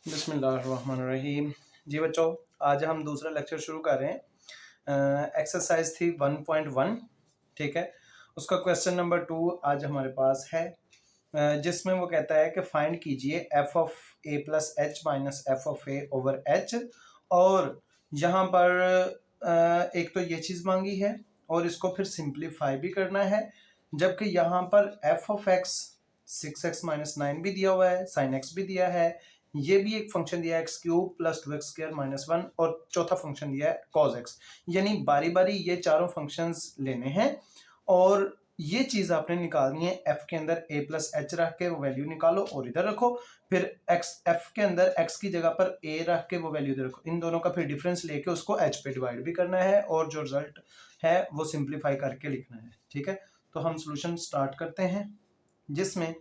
बिस्मिल्लाहिर्रहमानिर्रहीम। जी बच्चों, आज हम दूसरा लेक्चर शुरू कर रहे हैं। एक्सरसाइज थी 1.1, ठीक है। उसका क्वेश्चन नंबर 2 आज हमारे पास है, जिसमें वो कहता है कि फाइंड कीजिए F of A plus H minus F of A over H. और यहाँ पर एक तो ये चीज़ मांगी है और इसको फिर सिंप्लीफाई भी करना है, जबकि यहाँ पर F of x 6x minus 9 भी दिया हुआ है, साइन एक्स भी दिया है, ये भी एक फंक्शन दिया है x cube plus 2x² minus 1, और चौथा फंक्शन दिया है कॉज एक्स। यानी बारी बारी ये चारों फंक्शंस लेने हैं और ये चीज आपने निकालनी है। एफ के अंदर a प्लस एच रख के वो वैल्यू निकालो और इधर रखो, फिर एक्स एफ के अंदर x की जगह पर a रख के वो वैल्यू इधर रखो। इन दोनों का फिर डिफरेंस लेके उसको h पे डिवाइड भी करना है और जो रिजल्ट है वो सिंप्लीफाई करके लिखना है, ठीक है। तो हम सोल्यूशन स्टार्ट करते हैं, जिसमें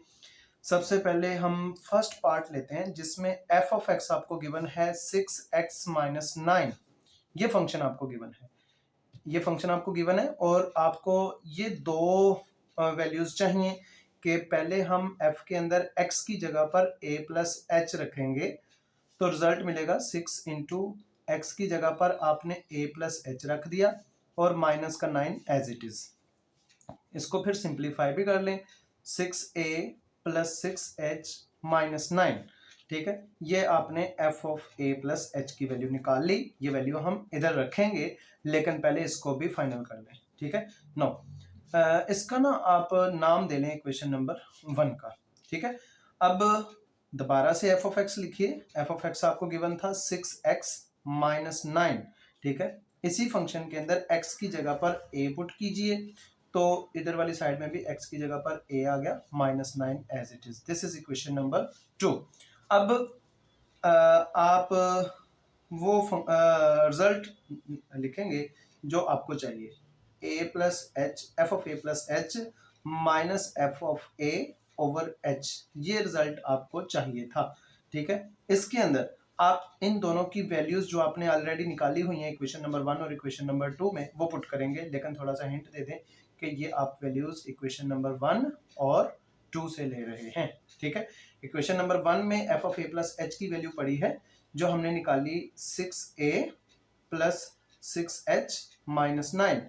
सबसे पहले हम फर्स्ट पार्ट लेते हैं, जिसमें एफ ऑफ एक्स आपको गिवन है 6x माइनस 9। ये फंक्शन आपको गिवन है, ये फंक्शन आपको गिवन है और आपको ये दो वैल्यूज चाहिए कि पहले हम f के अंदर x की जगह पर a प्लस एच रखेंगे तो रिजल्ट मिलेगा 6 इंटू एक्स की जगह पर आपने a प्लस एच रख दिया और माइनस का 9 एज इट इज। इसको फिर सिंप्लीफाई भी कर लें, 6a प्लस 6h माइनस 9, ठीक है। ये आपने f of a plus H की वैल्यू निकाल ली। ये वैल्यू हम इधर रखेंगे, लेकिन पहले इसको भी फाइनल कर लें, ठीक है। नो, इसका ना आप नाम दे लें इक्वेशन नंबर 1 का, ठीक है। अब दोबारा से f ऑफ x लिखिए। f ऑफ x आपको गिवन था 6x माइनस 9, ठीक है। इसी फंक्शन के अंदर x की जगह पर a पुट कीजिए, तो इधर वाली साइड में भी x की जगह पर a आ गया, minus 9 as it is. This is equation number 2। अब आप वो रिजल्ट लिखेंगे जो आपको चाहिए, a plus H, F of A plus H minus F of A over H. ये रिजल्ट आपको चाहिए था, ठीक है। इसके अंदर आप इन दोनों की वैल्यूज जो आपने ऑलरेडी निकाली हुई हैं इक्वेशन नंबर 1 और इक्वेशन नंबर 2 में, वो पुट करेंगे। लेकिन थोड़ा सा हिंट दे दें कि ये आप वैल्यूज इक्वेशन नंबर 1 और 2 से ले रहे हैं, ठीक है। इक्वेशन नंबर 1 में F of A plus H की वैल्यू पड़ी है जो हमने निकाली 6a प्लस 6h माइनस 9,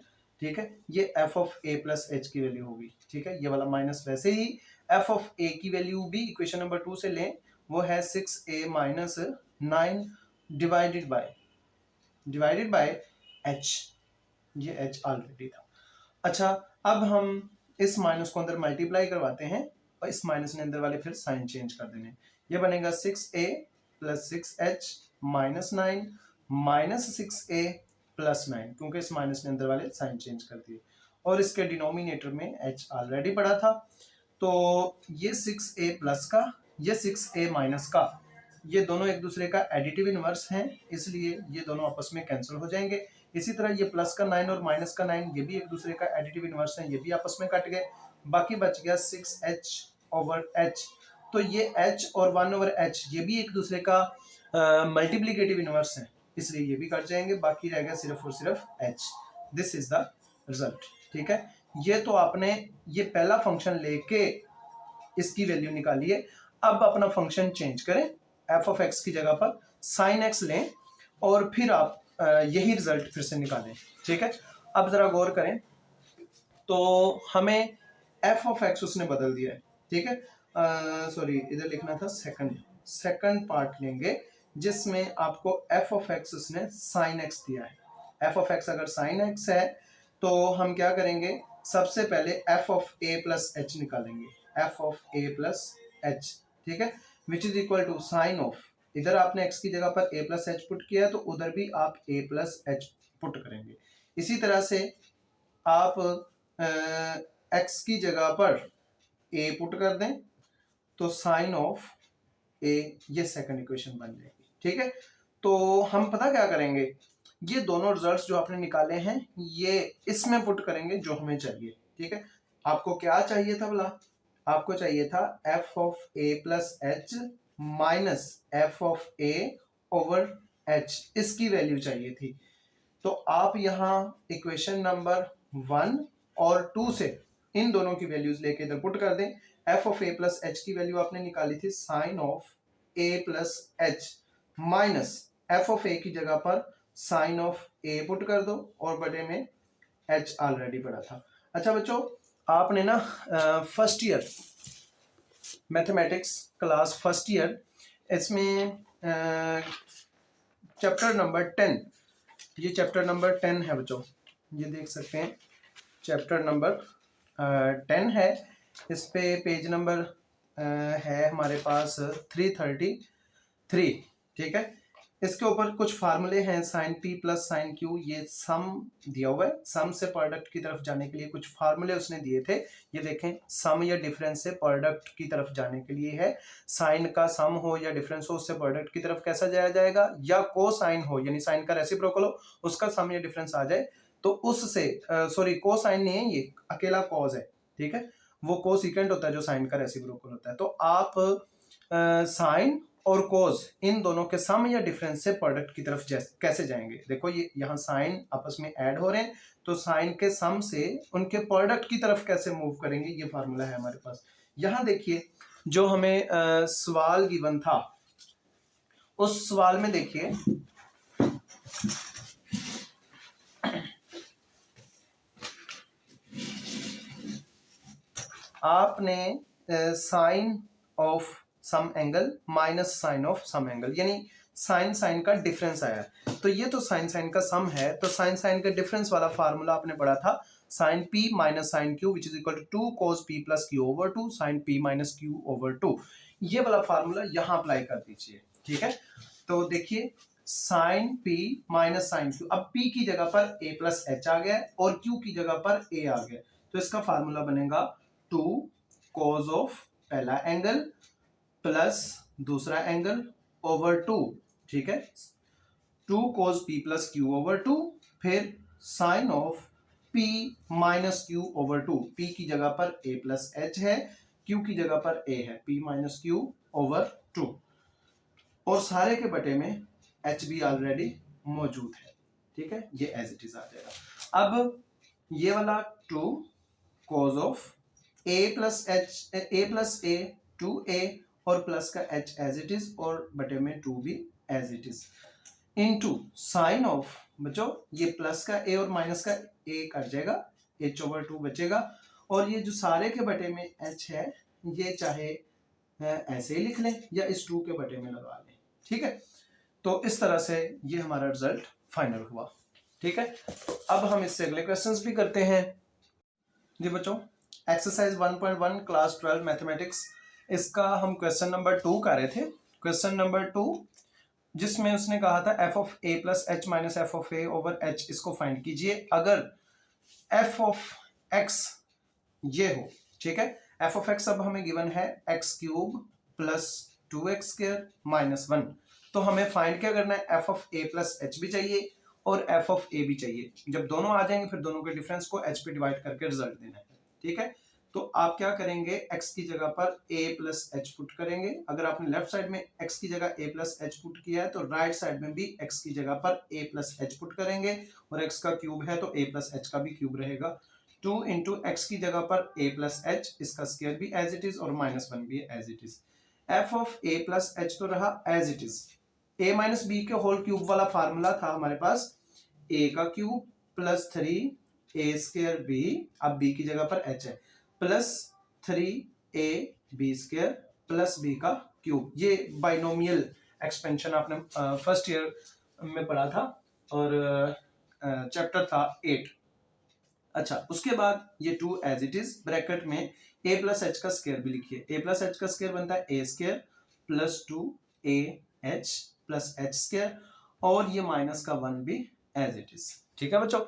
ठीक है। ये F of A plus H की वैल्यू होगी, ठीक है। ये वाला माइनस, वैसे ही एफ ऑफ ए की वैल्यू भी इक्वेशन नंबर 2 से लें, वो है 6a minus 9 divided by h। ये h ऑलरेडी था। अच्छा, अब हम इस माइनस को अंदर मल्टीप्लाई करवाते हैं और इस माइनस ने अंदर वाले फिर साइन चेंज कर देने। ये बनेगा 6a plus 6h minus 9 minus 6a plus 9, क्योंकि इस माइनस ने अंदर वाले साइन चेंज कर दिए। और इसके डिनोमिनेटर में h ऑलरेडी पड़ा था, तो ये 6a प्लस का, ये 6a माइनस का, ये दोनों एक दूसरे का एडिटिव इनवर्स हैं, इसलिए ये दोनों आपस में कैंसिल हो जाएंगे। इसी तरह ये प्लस का 9 और माइनस का 9, ये भी एक दूसरे का एडिटिव इनवर्स है, ये भी आपस में कट गए। बाकी बच गया 6h ओवर h। तो ये h और 1 ओवर h ये भी एक दूसरे का मल्टीप्लीकेटिव इनवर्स है, इसलिए ये भी कट जाएंगे। बाकी रह गया सिर्फ और सिर्फ h। This is the result, ठीक है। ये तो आपने ये पहला फंक्शन लेके इसकी वैल्यू निकाली है। अब अपना फंक्शन चेंज करें, एफ ऑफ एक्स की जगह पर साइन एक्स लें और फिर आप यही रिजल्ट फिर से निकालें, ठीक है। अब जरा गौर करें, तो हमें एफ ऑफ एक्स उसने बदल दिया है, ठीक है। सॉरी, इधर लिखना था सेकंड पार्ट लेंगे, जिसमें आपको एफ ऑफ एक्स उसने साइन एक्स दिया है। एफ ऑफ एक्स अगर साइन एक्स है तो हम क्या करेंगे, सबसे पहले F of A plus H निकालेंगे। F of A plus H, ठीक है, which is equal to sine of, इधर आपने x की जगह पर a प्लस एच पुट किया तो उधर भी आप a प्लस एच पुट करेंगे। इसी तरह से आप x की जगह पर a पुट कर दें तो साइन ऑफ a, ये सेकंड इक्वेशन बन जाएगी, ठीक है। तो हम पता क्या करेंगे, ये दोनों रिजल्ट्स जो आपने निकाले हैं ये इसमें पुट करेंगे जो हमें चाहिए, ठीक है। आपको क्या चाहिए था बोला, आपको चाहिए था F of A plus H minus F of A over H, इसकी वैल्यू चाहिए थी। तो आप यहां इक्वेशन नंबर 1 और 2 से इन दोनों की वैल्यूज लेके इधर पुट कर दें। F of A plus H की वैल्यू आपने निकाली थी sine of A plus H minus F of A की जगह पर साइन ऑफ ए पुट कर दो और बटे में एच ऑलरेडी पड़ा था। अच्छा बच्चों, आपने ना first year mathematics class first year इसमें चैप्टर नंबर 10, ये चैप्टर नंबर 10 है बच्चों, ये देख सकते हैं चैप्टर नंबर 10 है। इस पे पेज नंबर है हमारे पास 333, ठीक है। इसके ऊपर कुछ फार्मूले हैं, sine P plus sine Q, ये सम दिया हुआ है, सम से प्रोडक्ट की तरफ जाने के लिए कुछ फार्मूले उसने दिए थे। ये देखें, सम या डिफरेंस से प्रोडक्ट की तरफ जाने के लिए है। साइन का सम हो या डिफरेंस हो, उससे प्रोडक्ट की तरफ कैसा जाया जाएगा, या कोसाइन हो यानी साइन का रेसिप्रोकल हो, उसका सम या डिफरेंस आ जाए तो उससे सॉरी कोसाइन नहीं है, ये अकेला कॉज है, ठीक है। वो कोसिकेंट होता है जो साइन का रेसिप्रोकल होता है। तो आप साइन और कोज इन दोनों के सम या डिफरेंस से प्रोडक्ट की तरफ कैसे जाएंगे। देखो ये यहाँ साइन आपस में ऐड हो रहे हैं, तो साइन के सम से उनके प्रोडक्ट की तरफ कैसे मूव करेंगे, ये फार्मूला है हमारे पास। यहाँ देखिए जो हमें सवाल गिवन था, उस सवाल में देखिए आपने sine of some angle minus sine of some angle, यानी साइन साइन का डिफरेंस आया। तो ये तो साइन साइन का सम है, तो साइन साइन का डिफरेंस वाला फार्मूला आपने पढ़ा था, sine P minus sine Q which is equal to 2 cos p plus Q over 2 sine P minus Q over 2। ये वाला फार्मूला यहाँ अप्लाई कर दीजिए, ठीक है। तो देखिए sine P minus sine Q, अब p की जगह पर a प्लस एच आ गया और q की जगह पर a आ गया, तो इसका फार्मूला बनेगा 2 cos ऑफ पहला एंगल प्लस दूसरा एंगल ओवर 2, ठीक है। 2 cos p plus Q over 2, फिर sine of p minus Q over 2, p की जगह पर a प्लस एच है, q की जगह पर a है, p माइनस क्यू ओवर 2, और सारे के बटे में h भी ऑलरेडी मौजूद है, ठीक है। ये एज इट इज आ जाएगा। अब ये वाला 2 cos of a plus H, a plus a 2a और प्लस का h एज इट इज और बटे में 2 भी as it is, into sine of, बच्चों ये प्लस का a और माइनस का a कट जाएगा, h ओवर 2 बचेगा, और ये जो सारे के बटे में h है ये चाहे ऐसे ही लिख लें या इस 2 के बटे में लगा लें, ठीक है। तो इस तरह से ये हमारा रिजल्ट फाइनल हुआ, ठीक है। अब हम इससे अगले क्वेश्चंस भी करते हैं जी बच्चों। एक्सरसाइज 1.1 क्लास 12 मैथमेटिक्स, इसका हम क्वेश्चन नंबर 2 कर रहे थे। क्वेश्चन नंबर 2 जिसमें उसने कहा था F of A plus H minus F of A over H, इसको फाइंड कीजिए अगर एफ ऑफ एक्स ये हो, ठीक है। एफ ऑफ एक्स अब हमें गिवन है x cube plus 2x square minus 1, तो हमें फाइंड क्या करना है, F of A plus H भी चाहिए और एफ ऑफ ए भी चाहिए। जब दोनों आ जाएंगे फिर दोनों के डिफरेंस को एच पे डिवाइड करके रिजल्ट देना है, ठीक है। तो आप क्या करेंगे, x की जगह पर a प्लस एच पुट करेंगे। अगर आपने लेफ्ट साइड में x की जगह a प्लस एच पुट किया है तो राइट साइड में भी x की जगह पर a प्लस एच पुट करेंगे, और x का क्यूब है तो a प्लस एच का भी क्यूब रहेगा। 2 इंटू एक्स की जगह पर a प्लस एच, इसका स्क्वायर भी एज इट इज और माइनस 1 भी as it is. F of a plus H तो रहा as it is. a minus B के होल क्यूब वाला फार्मूला था हमारे पास, a का cube plus 3a square b, अब b की जगह पर h है, plus 3a b square plus b का क्यूब। ये बाइनोमियल एक्सपेंशन आपने फर्स्ट ईयर में पढ़ा था और चैप्टर था 8। अच्छा, उसके बाद ये 2 एज इट इज, ब्रैकेट में a प्लस एच का स्क्वायर भी लिखिए। a प्लस एच का स्क्वायर बनता है a square plus 2ah plus H square, और ये माइनस का 1 भी एज इट इज, ठीक है बच्चों।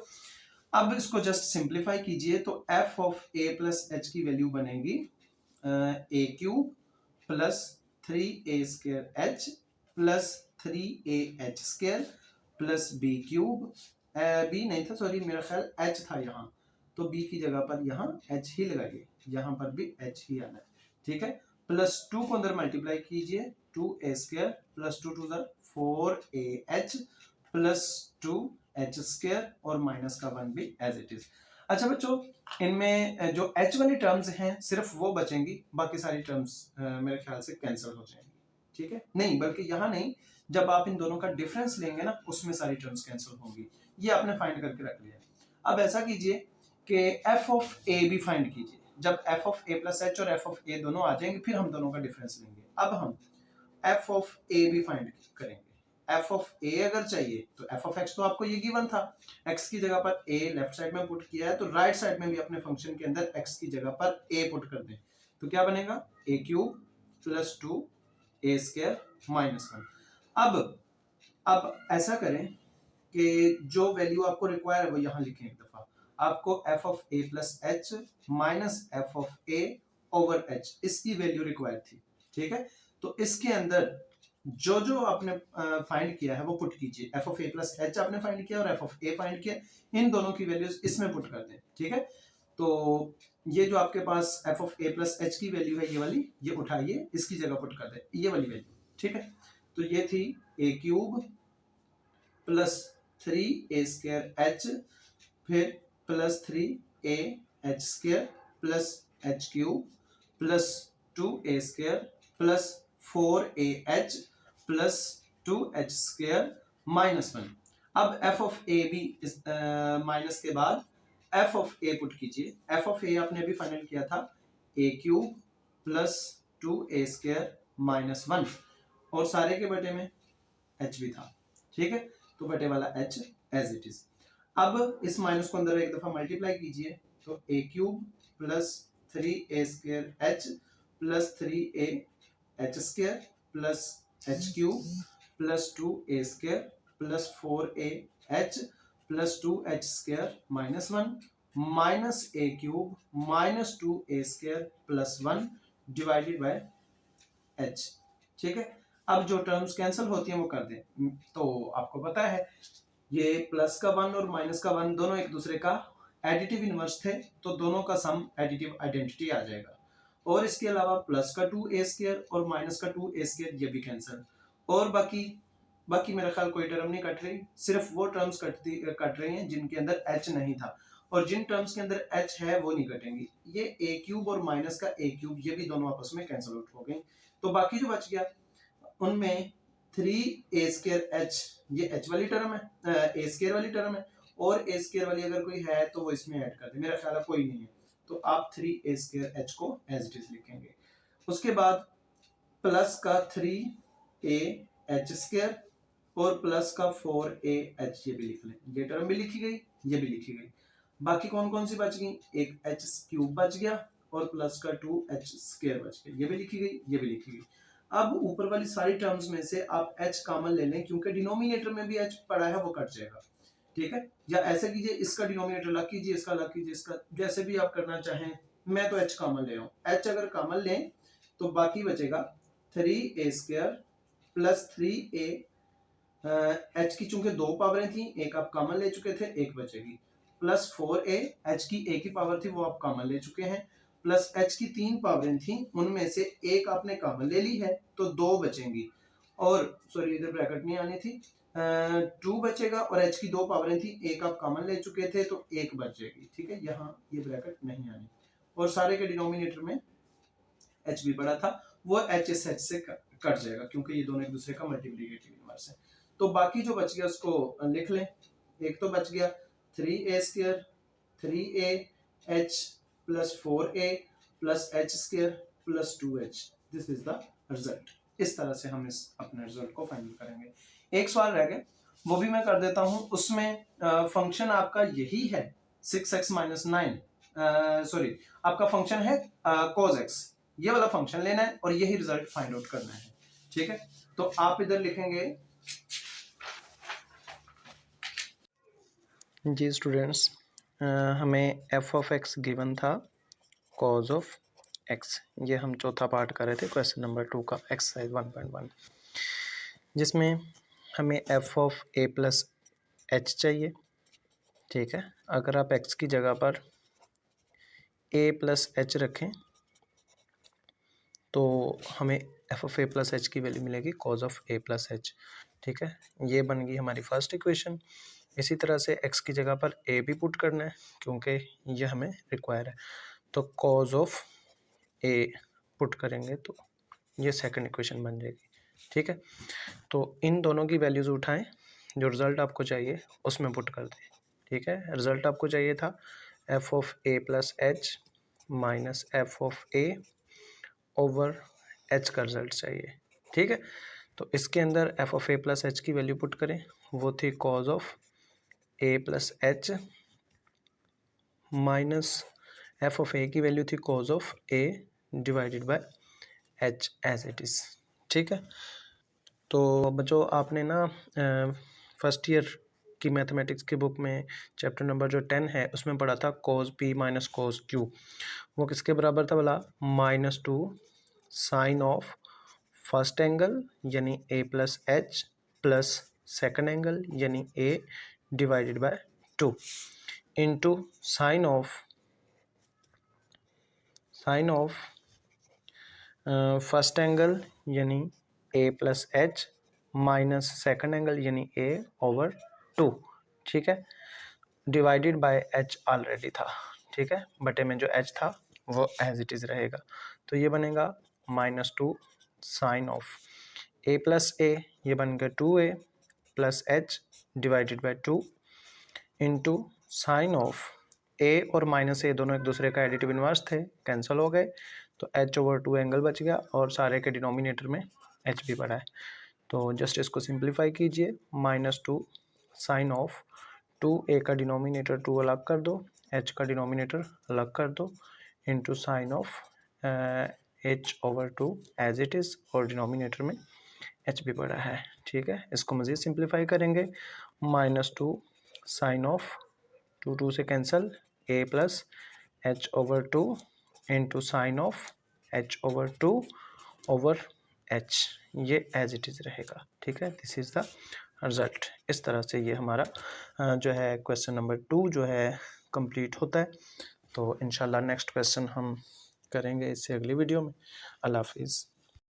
अब इसको जस्ट सिंप्लीफाई कीजिए तो f of a plus H की वैल्यू बनेगी a cube plus 3a square h plus 3ah square plus b cube, b नहीं था सॉरी, मेरा ख्याल h था यहाँ, तो b की जगह पर यहाँ h ही लगाइए, यहाँ पर भी h ही आना है, ठीक है। प्लस 2 को अंदर मल्टीप्लाई कीजिए, 2a square plus 2 two 4ah plus 2h square और माइनस का 1 भी एज इट इज। अच्छा बच्चों, इनमें जो h वाली टर्म्स हैं सिर्फ वो बचेंगी, बाकी सारी टर्म्स मेरे ख्याल से कैंसिल हो जाएंगी, ठीक है, नहीं बल्कि यहाँ नहीं, जब आप इन दोनों का डिफरेंस लेंगे ना उसमें सारी टर्म्स कैंसिल होंगी। ये आपने फाइंड करके रख लिया। अब ऐसा कीजिए कि एफ ऑफ ए भी फाइंड कीजिए। जब F of A plus H और एफ ऑफ ए दोनों आ जाएंगे फिर हम दोनों का डिफरेंस लेंगे। अब हम एफ ऑफ ए भी फाइंड करेंगे। एफ ऑफ ए अगर चाहिए तो एफ ऑफ एक्स तो आपको ये गिवन था, एक्स की जगह पर ए लेफ्ट साइड में पुट किया है, तो राइट साइड में भी अपने फंक्शन के अंदर एक्स की जगह पर ए पुट कर दें, तो क्या बनेगा ए cube plus 2 A square minus 1। अब ऐसा करें कि जो वैल्यू आपको रिक्वायर है वो यहाँ लिखें एक दफा। आपको F of A plus H minus F of A over H इसकी वैल्यू रिक्वायर थी, ठीक है। तो इसके अंदर जो जो आपने फाइंड किया है वो पुट कीजिए। F of A plus H आपने फाइंड किया और एफ ऑफ ए फाइंड किया, इन दोनों की वैल्यूज इसमें पुट कर दें, ठीक है। तो ये जो आपके पास F of A plus H की वैल्यू है ये वाली, ये उठाइए इसकी जगह पुट कर दें ये वाली वैल्यू, ठीक है। तो ये थी ए cube plus 3 A square H, फिर plus 3 A H square plus H cube plus 2 A square plus 4 A H plus 2 H square minus 1। अब एफ ऑफ ए भी इस माइनस के बाद एफ ऑफ ए पुट कीजिए। एफ ऑफ ए आपने भी final किया था ए cube plus 2 A square minus 1, और सारे के बटे में एच भी था, ठीक है। तो बटे वाला एच एज इट इज। अब इस माइनस को अंदर एक दफा मल्टीप्लाई कीजिए, तो A cube plus 3 A square H plus 3 A H square plus H cube plus 2 A square plus 4 A H plus 2 H square minus 1 minus A cube minus 2 A square plus 1 divided by H, ठीक है। अब जो terms cancel होती हैं वो कर दें। तो आपको पता है ये प्लस का 1 और माइनस का 1 दोनों एक दूसरे का एडिटिव इनवर्स थे, तो दोनों का सम एडिटिव आइडेंटिटी आ जाएगा। और इसके अलावा प्लस का 2 ए स्क्वायर और माइनस का 2 ए स्क्वायर ये भी कैंसिल। और बाकी मेरा ख्याल कोई टर्म नहीं कट रही, सिर्फ वो टर्म्स कट रही हैं जिनके अंदर एच नहीं था, और जिन टर्म्स के अंदर एच है वो नहीं कटेंगी। ये ए क्यूब और माइनस का ए क्यूब ये भी दोनों आपस में कैंसिल आउट हो गई। तो बाकी जो बच गया उनमें 3 ए स्क्वायर एच, ये एच वाली टर्म है, ए स्क्वायर वाली टर्म है, और ए स्क्वायर वाली अगर कोई है तो वो इसमें ऐड कर दे, मेरा ख्याल है कोई नहीं है, तो आप 3 ए स्क्वायर एच को एज इट इज लिखेंगे। उसके बाद प्लस का 3 ए एच स्क्वायर और प्लस का 4 ए एच ये भी लिख लें, ये टर्म भी लिखी गई, ये भी लिखी गई। बाकी कौन कौन सी बच गई, एक एच क्यूब बच गया और प्लस का 2 एच स्क्वायर बच गया, ये भी लिखी गई, ये भी लिखी गई। अब ऊपर वाली सारी टर्म्स में से आप h कॉमन ले लें, क्योंकि डिनोमिनेटर में भी h पड़ा है वो कट जाएगा, ठीक है। या ऐसे कीजिए इसका डिनोमिनेटर अलग कीजिए, इसका अलग कीजिए, इसका जैसे भी आप करना चाहें। मैं तो h कॉमन ले रहा हूं। h अगर कॉमन लें तो बाकी बचेगा 3 A square plus 3 A, h की चूंकि 2 पावरें थी, एक आप कॉमन ले चुके थे, एक बचेगी, प्लस 4 ए, h की एक ही पावर थी वो आप कॉमन ले चुके हैं, प्लस h की 3 पावरें थी उनमें से एक आपने कॉमन ले ली है तो 2 बचेंगी, और सॉरी इधर ब्रैकेट नहीं आनी थी, 2 बचेगा, और h की 2 पावरें थी, एक आप कॉमन ले चुके थे तो एक बच जाएगी, ठीक है। यहाँ ये ब्रैकेट नहीं आनी, और सारे के डिनोमिनेटर में h भी पड़ा था, वो h इस h से कट जाएगा क्योंकि ये दोनों एक दूसरे का मल्टीप्लिकेटिव इनवर्स है। तो बाकी जो बच गया उसको लिख लें। एक तो बच गया 3 A square 3 A H plus 4 A plus H square plus 2h, this is the result. इस तरह से हम इस अपने रिजल्ट को फाइनल करेंगे। एक सवाल रह गया वो भी मैं कर देता हूं, उसमें फंक्शन आपका यही है 6x माइनस 9, सॉरी आपका फंक्शन है cos x, ये वाला फंक्शन लेना है और यही रिजल्ट फाइंड आउट करना है, ठीक है। तो आप इधर लिखेंगे, जी स्टूडेंट्स, हमें एफ ऑफ एक्स गिवन था कॉज ऑफ एक्स, ये हम चौथा पार्ट कर रहे थे क्वेश्चन नंबर 2 का एक्सरसाइज 1.1, जिसमें हमें F of A plus H चाहिए, ठीक है। अगर आप एक्स की जगह पर ए प्लस एच रखें तो हमें F of A plus H की वैल्यू मिलेगी cause of A plus H, ठीक है। ये बन गई हमारी फर्स्ट इक्वेशन। इसी तरह से x की जगह पर a भी पुट करना है क्योंकि ये हमें रिक्वायर है, तो कॉज ऑफ a पुट करेंगे तो ये सेकंड इक्वेशन बन जाएगी, ठीक है, तो इन दोनों की वैल्यूज़ उठाएं, जो रिज़ल्ट आपको चाहिए उसमें पुट कर दें। ठीक है, रिज़ल्ट आपको चाहिए था F of A plus H minus F of A over H का रिजल्ट चाहिए। ठीक है, तो इसके अंदर एफ ऑफ ए प्लस एच की वैल्यू पुट करें, वो थी cos of A plus H minus F of A की वैल्यू थी cos of A divided by H as it is. ठीक है, तो बच्चों आपने ना फर्स्ट ईयर की मैथमेटिक्स की बुक में चैप्टर नंबर जो 10 है उसमें पढ़ा था cos p minus cos q, वो किसके बराबर था बोला, -2 साइन ऑफ फर्स्ट एंगल यानी a plus H plus second angle यानी a divided by 2 into sine of first angle यानी a plus H minus second angle यानी a ओवर 2। ठीक है, डिवाइडेड बाय एच ऑलरेडी था। ठीक है, बटे में जो एच था वो एज इट इज़ रहेगा, तो ये बनेगा -2 sine of A plus A, ये बन गया 2a plus H divided by 2 into sine of A और माइनस ए दोनों एक दूसरे का एडिटिव इनवर्स थे, कैंसिल हो गए, तो h ओवर 2 एंगल बच गया और सारे के डिनोमिनेटर में h भी पड़ा है। तो जस्ट इसको सिंप्लीफाई कीजिए, -2 साइन ऑफ 2a का डिनोमिनेटर 2 अलग कर दो, h का डिनोमिनेटर अलग कर दो, into sine of h over 2 as it is और डिनोमिनेटर में h भी पड़ा है। ठीक है, इसको मज़ीद सिंप्लीफाई करेंगे, -2 साइन ऑफ 2 से cancel a plus h over 2 into sine of h over 2 over h, ये एज इट इज़ रहेगा। ठीक है, दिस इज़ द रिजल्ट। इस तरह से ये हमारा जो है क्वेश्चन नंबर 2 जो है कंप्लीट होता है। तो इंशाल्लाह नेक्स्ट क्वेश्चन हम करेंगे इससे अगली वीडियो में। अल्लाह हाफिज़।